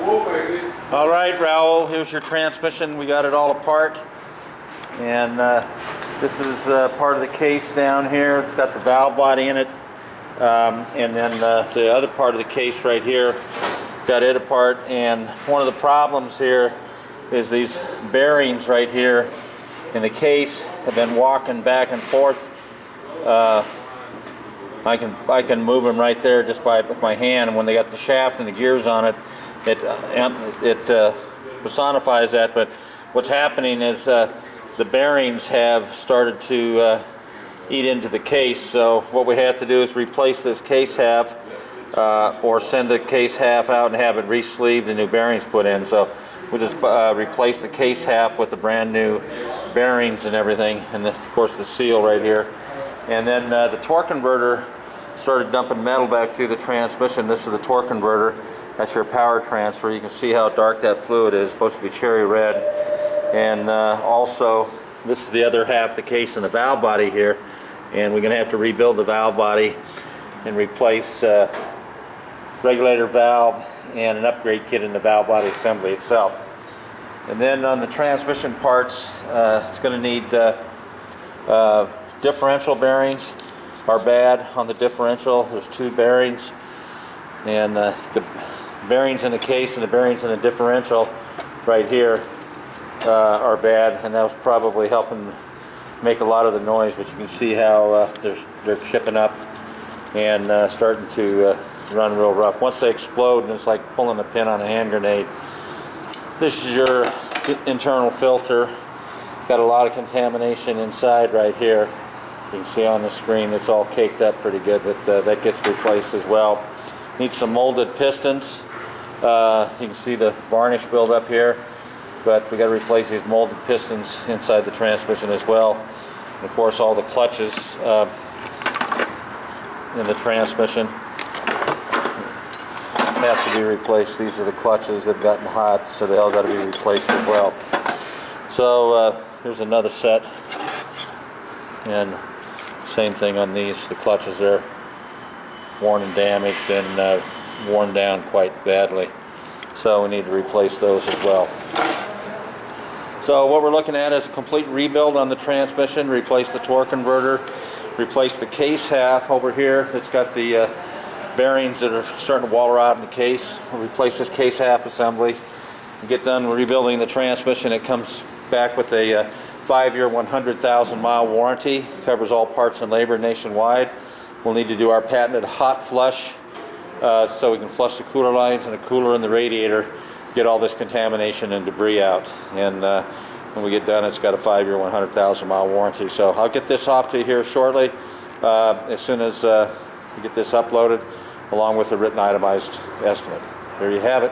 All right, Raul, here's your transmission. We got it all apart. And this is part of the case down here. It's got the valve body in it. And then the other part of the case right here, got it apart. And one of the problems here is these bearings right here in the case have been walking back and forth. I can move them right there just with my hand, and when they got the shaft and the gears on it, it personifies that. But what's happening is the bearings have started to eat into the case. So what we have to do is replace this case half, or send the case half out and have it re-sleeved and new bearings put in. So we'll just replace the case half with the brand new bearings and everything, and of course the seal right here. And then the torque converter started dumping metal back through the transmission. This is the torque converter. That's your power transfer. You can see how dark that fluid is. It's supposed to be cherry red. And also, this is the other half of the case in the valve body here. And we're going to have to rebuild the valve body and replace regulator valve and an upgrade kit in the valve body assembly itself. And then on the transmission parts, it's going to need differential bearings are bad on the differential. There's two bearings, and the bearings in the case and the bearings in the differential right here are bad, and that was probably helping make a lot of the noise. But you can see how they're chipping up and starting to run real rough. Once they explode, and it's like pulling a pin on a hand grenade. This is your internal filter. Got a lot of contamination inside right here. You can see on the screen it's all caked up pretty good, but that gets replaced as well. Needs some molded pistons. You can see the varnish build up here, but we got to replace these molded pistons inside the transmission as well. And of course all the clutches in the transmission have to be replaced. These are the clutches that have gotten hot, so they all got to be replaced as well. So here's another set, and same thing on these. The clutches are worn and damaged and worn down quite badly, so we need to replace those as well. So what we're looking at is a complete rebuild on the transmission. Replace the torque converter, replace the case half over here that's got the bearings that are starting to wall out in the case. We'll replace this case half assembly and get done rebuilding the transmission. It comes back with a 5-year 100,000 mile warranty. Covers all parts and labor nationwide. We'll need to do our patented hot flush so we can flush the cooler lines and the cooler in the radiator, get all this contamination and debris out. And when we get done, it's got a 5-year 100,000 mile warranty. So I'll get this off to you here shortly as soon as we get this uploaded, along with the written itemized estimate. There you have it.